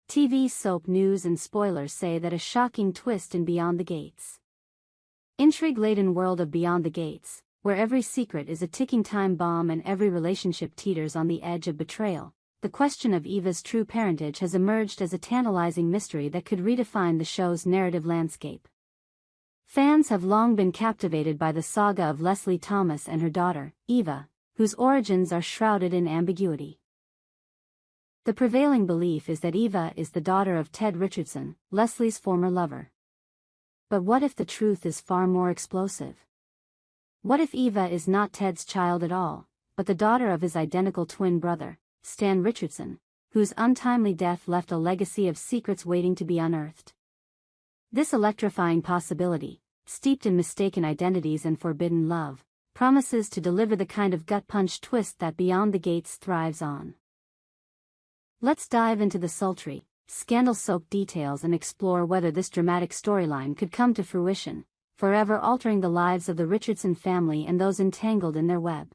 TV soap news and spoilers say that a shocking twist in Beyond the Gates. Intrigue-laden world of Beyond the Gates, where every secret is a ticking time bomb and every relationship teeters on the edge of betrayal. The question of Eva's true parentage has emerged as a tantalizing mystery that could redefine the show's narrative landscape. Fans have long been captivated by the saga of Leslie Thomas and her daughter, Eva, whose origins are shrouded in ambiguity. The prevailing belief is that Eva is the daughter of Ted Richardson, Leslie's former lover. But what if the truth is far more explosive? What if Eva is not Ted's child at all, but the daughter of his identical twin brother, Stan Richardson, whose untimely death left a legacy of secrets waiting to be unearthed? This electrifying possibility, steeped in mistaken identities and forbidden love, promises to deliver the kind of gut-punch twist that Beyond the Gates thrives on. Let's dive into the sultry, scandal-soaked details and explore whether this dramatic storyline could come to fruition, forever altering the lives of the Richardson family and those entangled in their web.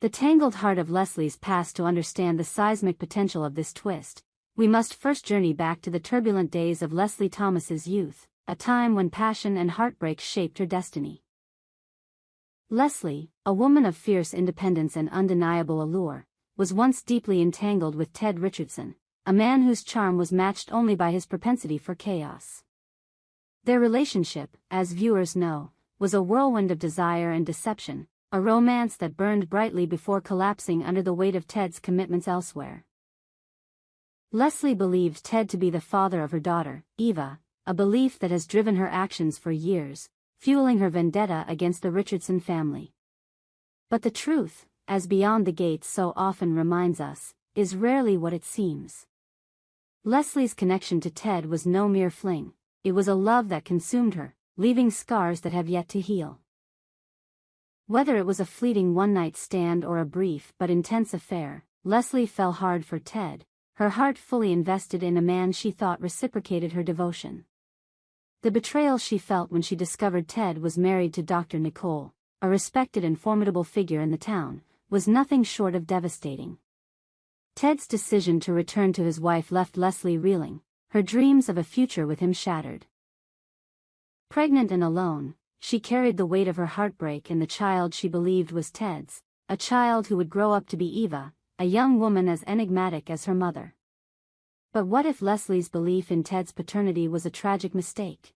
The tangled heart of Leslie's past. To understand the seismic potential of this twist, we must first journey back to the turbulent days of Leslie Thomas's youth, a time when passion and heartbreak shaped her destiny. Leslie, a woman of fierce independence and undeniable allure, was once deeply entangled with Ted Richardson, a man whose charm was matched only by his propensity for chaos. Their relationship, as viewers know, was a whirlwind of desire and deception, a romance that burned brightly before collapsing under the weight of Ted's commitments elsewhere. Leslie believed Ted to be the father of her daughter, Eva, a belief that has driven her actions for years, fueling her vendetta against the Richardson family. But the truth, as Beyond the Gates so often reminds us, is rarely what it seems. Leslie's connection to Ted was no mere fling, it was a love that consumed her, leaving scars that have yet to heal. Whether it was a fleeting one-night stand or a brief but intense affair, Leslie fell hard for Ted, her heart fully invested in a man she thought reciprocated her devotion. The betrayal she felt when she discovered Ted was married to Dr. Nicole, a respected and formidable figure in the town, was nothing short of devastating. Ted's decision to return to his wife left Leslie reeling, her dreams of a future with him shattered. Pregnant and alone, she carried the weight of her heartbreak and the child she believed was Ted's, a child who would grow up to be Eva, a young woman as enigmatic as her mother. But what if Leslie's belief in Ted's paternity was a tragic mistake?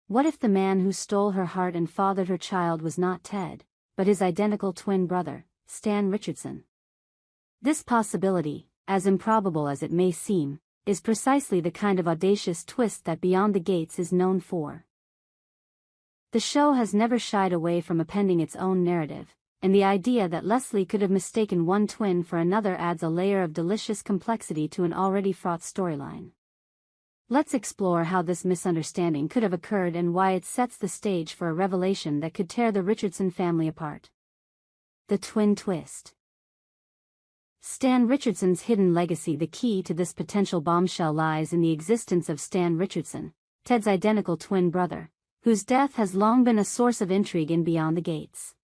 What if the man who stole her heart and fathered her child was not Ted, but his identical twin brother, Stan Richardson? This possibility, as improbable as it may seem, is precisely the kind of audacious twist that Beyond the Gates is known for. The show has never shied away from appending its own narrative, and the idea that Leslie could have mistaken one twin for another adds a layer of delicious complexity to an already fraught storyline. Let's explore how this misunderstanding could have occurred and why it sets the stage for a revelation that could tear the Richardson family apart. The twin twist. Stan Richardson's hidden legacy. The key to this potential bombshell lies in the existence of Stan Richardson, Ted's identical twin brother, whose death has long been a source of intrigue in Beyond the Gates.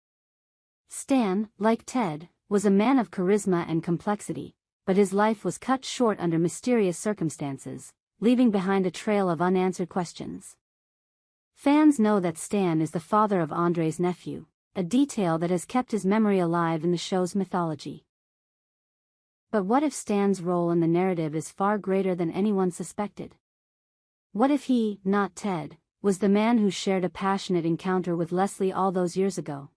Stan, like Ted, was a man of charisma and complexity, but his life was cut short under mysterious circumstances, leaving behind a trail of unanswered questions. Fans know that Stan is the father of Andre's nephew, a detail that has kept his memory alive in the show's mythology. But what if Stan's role in the narrative is far greater than anyone suspected? What if he, not Ted, was the man who shared a passionate encounter with Leslie all those years ago?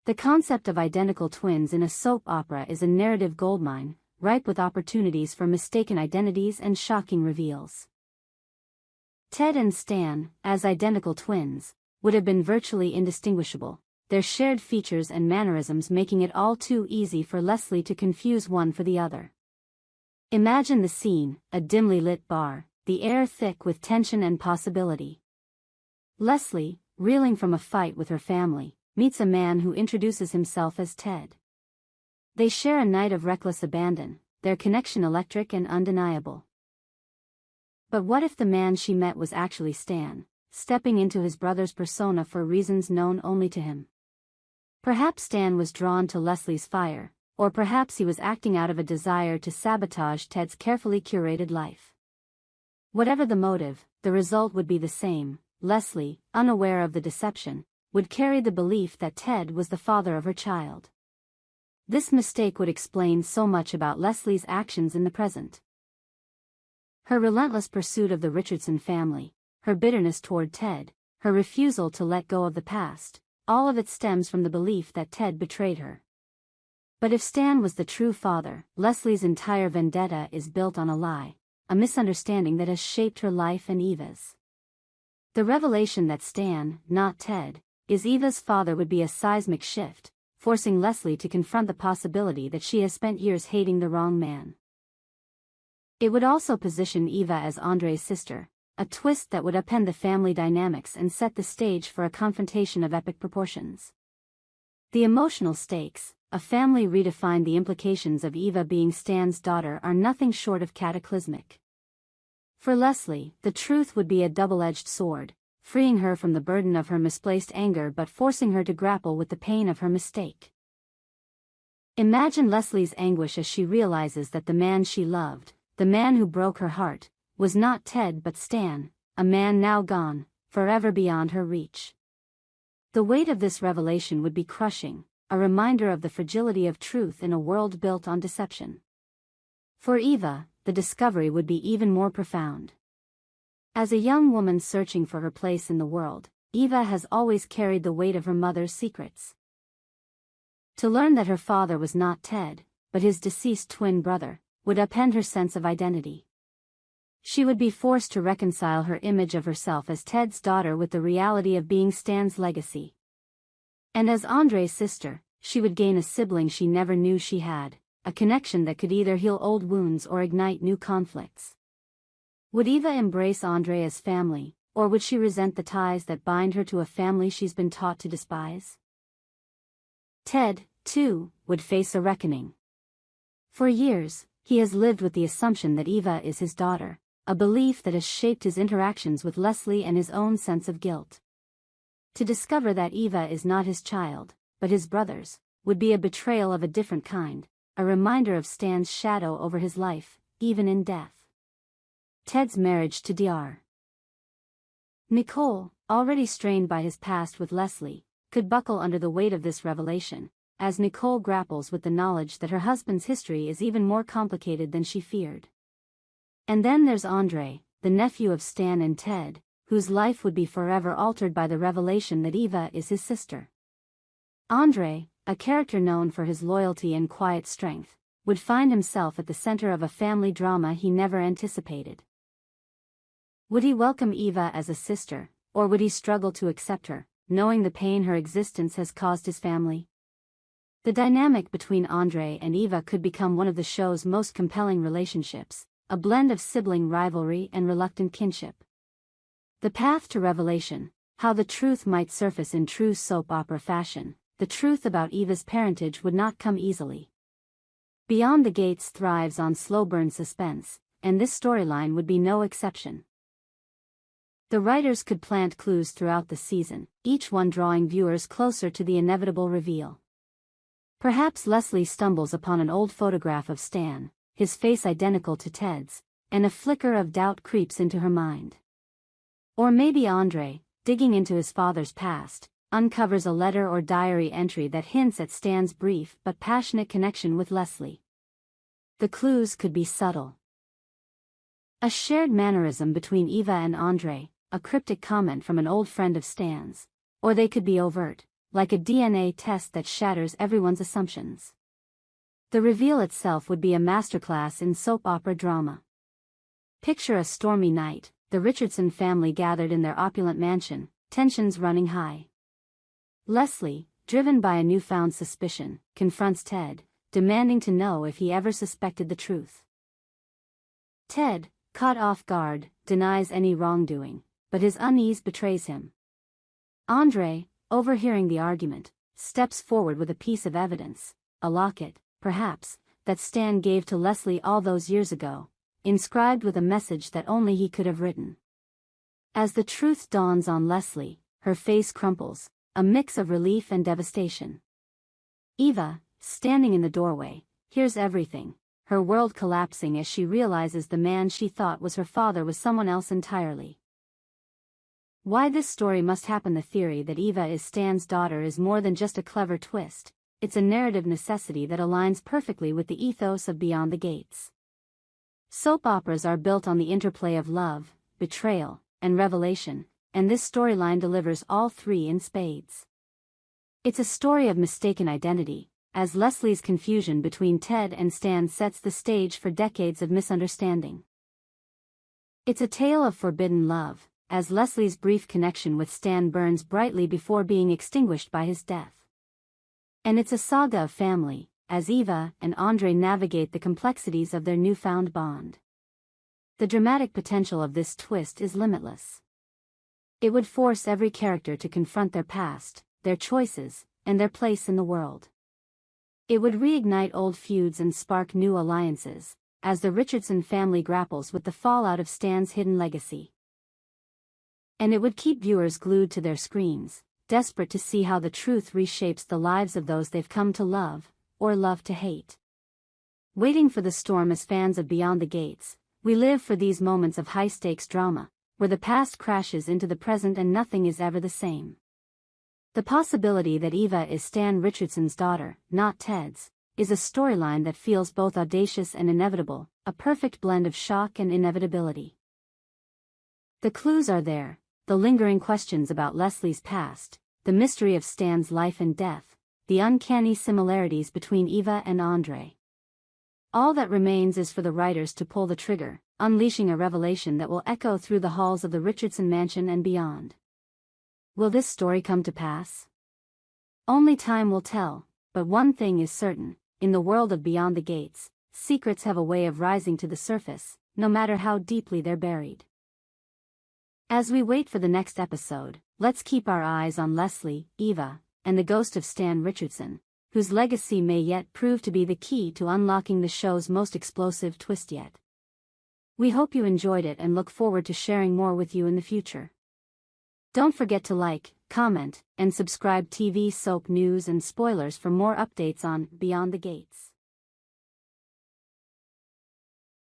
The concept of identical twins in a soap opera is a narrative goldmine, ripe with opportunities for mistaken identities and shocking reveals. Ted and Stan, as identical twins, would have been virtually indistinguishable, their shared features and mannerisms making it all too easy for Leslie to confuse one for the other. Imagine the scene, a dimly lit bar, the air thick with tension and possibility. Leslie, reeling from a fight with her family, meets a man who introduces himself as Ted. They share a night of reckless abandon, their connection electric and undeniable. But what if the man she met was actually Stan, stepping into his brother's persona for reasons known only to him? Perhaps Stan was drawn to Leslie's fire, or perhaps he was acting out of a desire to sabotage Ted's carefully curated life. Whatever the motive, the result would be the same. Leslie, unaware of the deception, would carry the belief that Ted was the father of her child. This mistake would explain so much about Leslie's actions in the present. Her relentless pursuit of the Richardson family, her bitterness toward Ted, her refusal to let go of the past, all of it stems from the belief that Ted betrayed her. But if Stan was the true father, Leslie's entire vendetta is built on a lie, a misunderstanding that has shaped her life and Eva's. The revelation that Stan, not Ted, is Eva's father would be a seismic shift, forcing Leslie to confront the possibility that she has spent years hating the wrong man. It would also position Eva as Andre's sister, a twist that would upend the family dynamics and set the stage for a confrontation of epic proportions. The emotional stakes, a family redefined. The implications of Eva being Stan's daughter are nothing short of cataclysmic. For Leslie, the truth would be a double-edged sword, freeing her from the burden of her misplaced anger but forcing her to grapple with the pain of her mistake. Imagine Leslie's anguish as she realizes that the man she loved, the man who broke her heart, was not Ted but Stan, a man now gone, forever beyond her reach. The weight of this revelation would be crushing, a reminder of the fragility of truth in a world built on deception. For Eva, the discovery would be even more profound. As a young woman searching for her place in the world, Eva has always carried the weight of her mother's secrets. To learn that her father was not Ted, but his deceased twin brother, would upend her sense of identity. She would be forced to reconcile her image of herself as Ted's daughter with the reality of being Stan's legacy. And as Andre's sister, she would gain a sibling she never knew she had, a connection that could either heal old wounds or ignite new conflicts. Would Eva embrace Andre as family, or would she resent the ties that bind her to a family she's been taught to despise? Ted, too, would face a reckoning. For years, he has lived with the assumption that Eva is his daughter, a belief that has shaped his interactions with Leslie and his own sense of guilt. To discover that Eva is not his child, but his brother's, would be a betrayal of a different kind, a reminder of Stan's shadow over his life, even in death. Ted's marriage to Dr. Nicole, already strained by his past with Leslie, could buckle under the weight of this revelation, as Nicole grapples with the knowledge that her husband's history is even more complicated than she feared. And then there's Andre, the nephew of Stan and Ted, whose life would be forever altered by the revelation that Eva is his sister. Andre, a character known for his loyalty and quiet strength, would find himself at the center of a family drama he never anticipated. Would he welcome Eva as a sister, or would he struggle to accept her, knowing the pain her existence has caused his family? The dynamic between Andre and Eva could become one of the show's most compelling relationships, a blend of sibling rivalry and reluctant kinship. The path to revelation, how the truth might surface in true soap opera fashion. The truth about Eva's parentage would not come easily. Beyond the Gates thrives on slow-burn suspense, and this storyline would be no exception. The writers could plant clues throughout the season, each one drawing viewers closer to the inevitable reveal. Perhaps Leslie stumbles upon an old photograph of Stan, his face identical to Ted's, and a flicker of doubt creeps into her mind. Or maybe Andre, digging into his father's past, uncovers a letter or diary entry that hints at Stan's brief but passionate connection with Leslie. The clues could be subtle. A shared mannerism between Eva and Andre, a cryptic comment from an old friend of Stan's, or they could be overt, like a DNA test that shatters everyone's assumptions. The reveal itself would be a masterclass in soap opera drama. Picture a stormy night, the Richardson family gathered in their opulent mansion, tensions running high. Leslie, driven by a newfound suspicion, confronts Ted, demanding to know if he ever suspected the truth. Ted, caught off guard, denies any wrongdoing, but his unease betrays him. Andre, overhearing the argument, steps forward with a piece of evidence, a locket, perhaps, that Stan gave to Leslie all those years ago, inscribed with a message that only he could have written. As the truth dawns on Leslie, her face crumples, a mix of relief and devastation. Eva, standing in the doorway, hears everything, her world collapsing as she realizes the man she thought was her father was someone else entirely. Why this story must happen. The theory that Eva is Stan's daughter is more than just a clever twist, it's a narrative necessity that aligns perfectly with the ethos of Beyond the Gates. Soap operas are built on the interplay of love, betrayal, and revelation, and this storyline delivers all three in spades. It's a story of mistaken identity, as Leslie's confusion between Ted and Stan sets the stage for decades of misunderstanding. It's a tale of forbidden love, as Leslie's brief connection with Stan burns brightly before being extinguished by his death. And it's a saga of family, as Eva and Andre navigate the complexities of their newfound bond. The dramatic potential of this twist is limitless. It would force every character to confront their past, their choices, and their place in the world. It would reignite old feuds and spark new alliances, as the Richardson family grapples with the fallout of Stan's hidden legacy. And it would keep viewers glued to their screens, desperate to see how the truth reshapes the lives of those they've come to love, or love to hate. Waiting for the storm. As fans of Beyond the Gates, we live for these moments of high-stakes drama, where the past crashes into the present and nothing is ever the same. The possibility that Eva is Stan Richardson's daughter, not Ted's, is a storyline that feels both audacious and inevitable, a perfect blend of shock and inevitability. The clues are there, the lingering questions about Leslie's past, the mystery of Stan's life and death, the uncanny similarities between Eva and Andre. All that remains is for the writers to pull the trigger, unleashing a revelation that will echo through the halls of the Richardson mansion and beyond. Will this story come to pass? Only time will tell, but one thing is certain, in the world of Beyond the Gates, secrets have a way of rising to the surface, no matter how deeply they're buried. As we wait for the next episode, let's keep our eyes on Leslie, Eva, and the ghost of Stan Richardson, whose legacy may yet prove to be the key to unlocking the show's most explosive twist yet. We hope you enjoyed it and look forward to sharing more with you in the future. Don't forget to like, comment, and subscribe. TV soap news and spoilers for more updates on Beyond the Gates.